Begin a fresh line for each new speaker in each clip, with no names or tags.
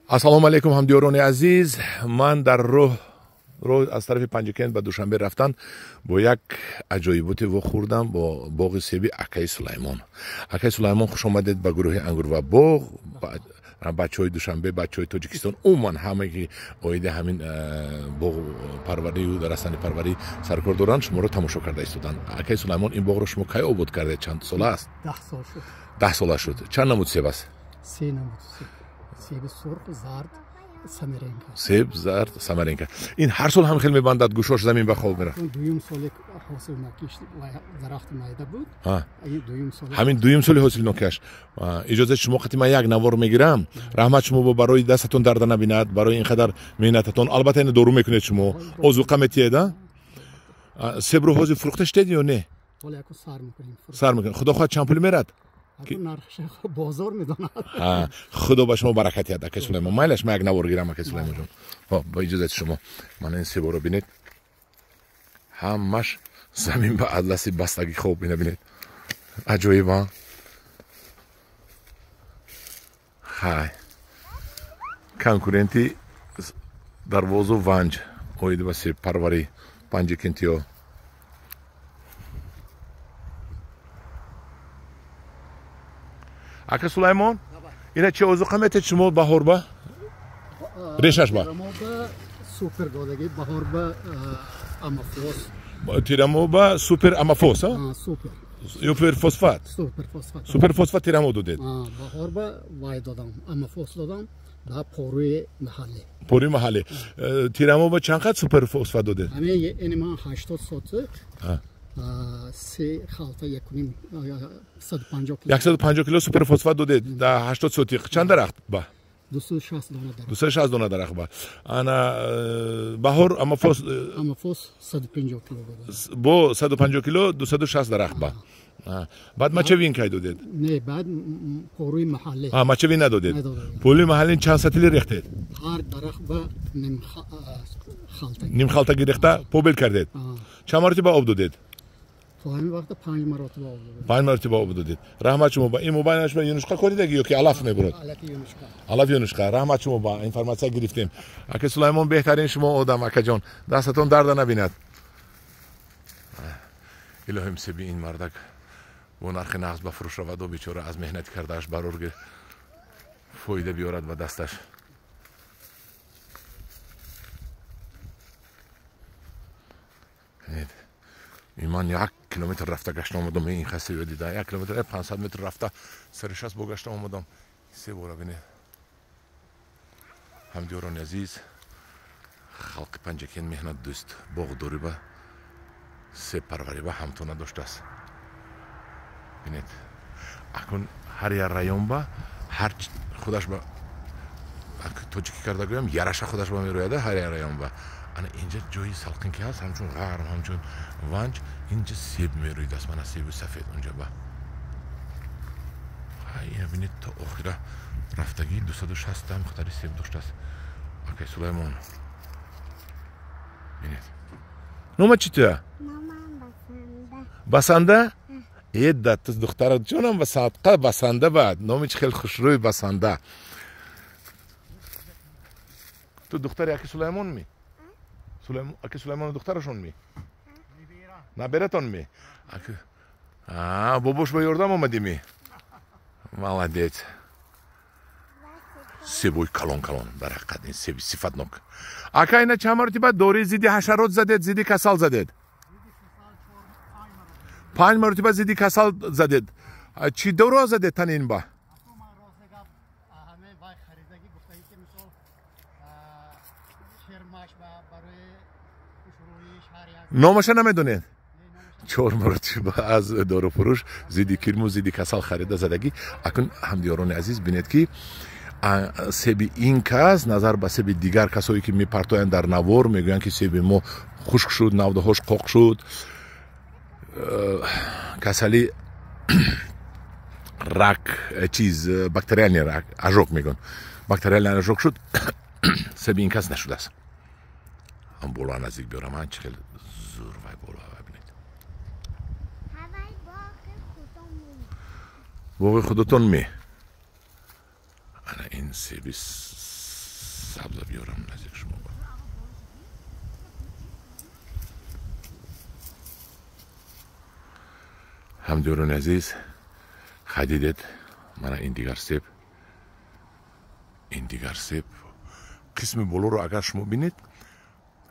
ассалому алайкум ҳамдиёрони азиз, ман дар роҳ аз тарафи Панҷакент ба Душанбе рафтан бо як аҷоиботе вохӯрдам бо боғи себи Акаи Сулаймон. Акаи Сулаймон хуш омадед ба гурӯҳи Ангурва боғ. бачаҳои Душанбе, бачаҳои Тоҷикистон, умуман ҳаме ки оиди ҳамин боғ парварию растанипарварӣ саркор доранд, шуморо тамошо карда истоданд. Акаи Сулаймон, ин боғро шумо кай обод кардед? Чанд сола аст?
10 сол шуд.
10 сола шуд. Чанд намуд себ аст?
3 намуд себ. Себи сурх, зард, самаренка.
Себ, зард, самаренка. Ин ҳар сол ҳам хел мебандад, гӯшош замин ба хоб мерафт.
Дуюм соли ҳосил накиш дарахти майда буд. Дуюм соли.
Ҳамин дуюм соли ҳосил нокаш. Иҷозат шумо қати ман як навор мегирам. Раҳмат шумо бо барои дастатон дарда набинад, барои ин қадар меҳнататон. Албатта ин дору мекунед шумо. Озуқа метиҳед, а? Себро ҳозир фурӯхта шудед ё не?
Ҳоле яко сар мекунем.
Сар мекунем. Худо хоҳад чанд пули мерад?
Нархш бозор медонад.
Худо ба шумо баракат диҳад, Акаи Сулаймон. Майлаш ман як навор гирам, Акаи Сулаймон ҷон. Ҳо, ба иҷозати шумо. Мана ин себоро бинед. Ҳамаш замин ба атласи бастагӣ хоб бинед. Аҷоиб, а? Хай. Конкуренти Дарвозу Ванҷ оиди ба себпарварӣ Панҷакентиё. Акаи Сулаймон, ина чӣ озуқа метед шумо баҳорба? Решашба?
Супер додаги баҳорба амафос.
Тирамоба супер амафос, а?
Супер.
Супер фосфат.
Супер фосфат.
Супер фосфат тирамо додед.
Баҳорба вай додам, амафос додам, ба поруи маҳаллӣ.
Поруи маҳаллӣ. Тирамоба чанд қад супер фосфат додед?
Ҳамин ин ман 80 сотик. 3 халта 150
кило супер фосфат додед. Да 80 сотиқ. Чанд дарахт ба?
260 дона дарахт.
260 дона дарахт ба. Ана баҳор амафос
150 кило додед.
Бо 150 кило 260 дарахт ба. Баъд мачавин кай додед?
Не, баъд поруи маҳаллӣ.
Мачавин надодед. Поруи маҳаллӣ чанд сатили рехтед?
ҳар дарахт ба ним
халта гирехта побел кардед. Чанд маротиба об додед?
То ҳамин вақта 5 маротиба об додед.
5 маротиба об додед. Раҳмат шумо ба ин мобайнаш ба юнушқа коридаги ё ки алаф мебурад? Алаф юнушқа. Раҳмат шумо ба информация гирифтем. Акаи Сулаймон, беҳтарин шумо одам, акаҷон. Дастатон дарда набинад. илоҳим себи ин мардак бо нархи нағз ба фурӯш равад, бечора аз меҳнати кардааш барор фоида биёрад ба дасташ. ман 1 километр рафта гашта омадам. ин хасеё дида 1 километр 500 метр рафта саришаст бо гашта омадам. се бора бинед. ҳамдиёрони азиз, халқи Панҷакент меҳнат дӯст, боғдориба, себпарвариба ҳамтона доштааст. бинед, акун ҳар як районба ҳар худаш ба тоҷикӣ карда гӯям, яраша худаш ба мерояда ҳар як районба. ана инҷа ҷои салқин ки ҳаст, ҳамчун ғарм, ҳамчун Ванҷ, инҷа себ мероидааст. мана себи сафед онҷа ба. ина бинед, то охира рафтагӣ 260 там қатари себ доштааст. Акаи Сулаймон. бинед. нома чӣ туя? Басанда? Эда, ту духтара ҷонам ба садқа Басанда бад. Номи чӣ хел хушрӯй Басанда. ту духтари Акаи Сулаймон ми? Акаи Сулаймон духтарашон ми? Набератон ми? Бобош ба ёрдам омади ми? Маладец. себои калон дар ҳақиқат ин себи сифатнок. Ака, ина чанд маротиба дори зидди ҳашарот задед, зидди касал задед? 5 маротиба зидди касал задед. Чӣ дору задед танин ба? номаша намедонед? 4 маротиба аз дорухфурӯш зидди кирму зидди касал харида задагӣ. Акун ҳамдиёрони азиз, бинед ки себи ин кас назар ба себи дигар касое ки мепартоянд дар навор, мегӯянд ки себи мо хушк шуд, навдаҳош қоқ шуд, касали рак, чиз бактериальный рак, ажок мегӯянд, бактериальный ажок шуд, себи ин кас нашудааст. ам боло наздик биёрам, ан чӣ хел зур вай боло бинед. боғи худотон ме. ана ин себи سبزا بیارم نزدیک شما. همدوران عزیز خدیدت من این دیگر سیب قسم بالا رو اگر شما بینید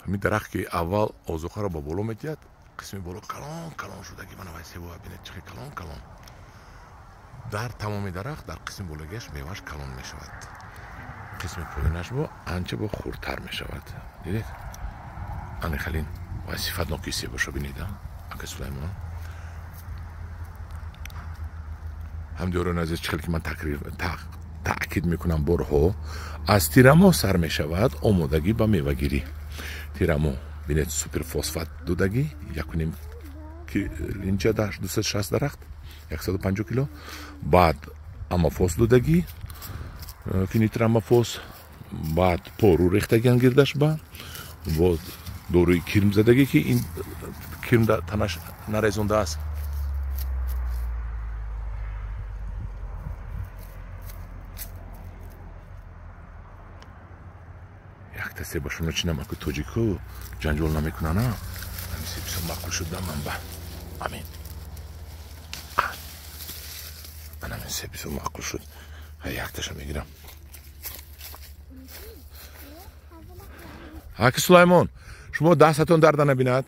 همین درخت که اول آذوقه رو با بالا میتید قسم بالا کلان شده که من وای سیب رو ببینید چقدر کلان در تمام درخت در قسم بالاگیش میوهش کلان میشود قسم پایینش با آنچه با خردتر میشود دیدید آن خلین وای صفت نوکی سیب رو بینید آقای سلیمان همدوران عزیز چقدر که من تأکید میکنم برها از تیرامو سر میشود آمادگی با میوه گیری تیرامو بینید سوپر فسفات دودگی 1.5 اینجا 260 درخت 150 کیلو بعد امافوس دودگی که نیتر امافوس بعد پارو ریختگی انگیردش با دوروی کرم زدگی که این کرم تنش نریزونده است یک سیب باشون چینم اکو توجیکو جنجال نمیکنه نه همین سیب بسیار مقبول شد من با امین من همین سیب بسیار مقبول شد یک تاشو میگیرم حاکی سلیمان شما دستتون درد نبیند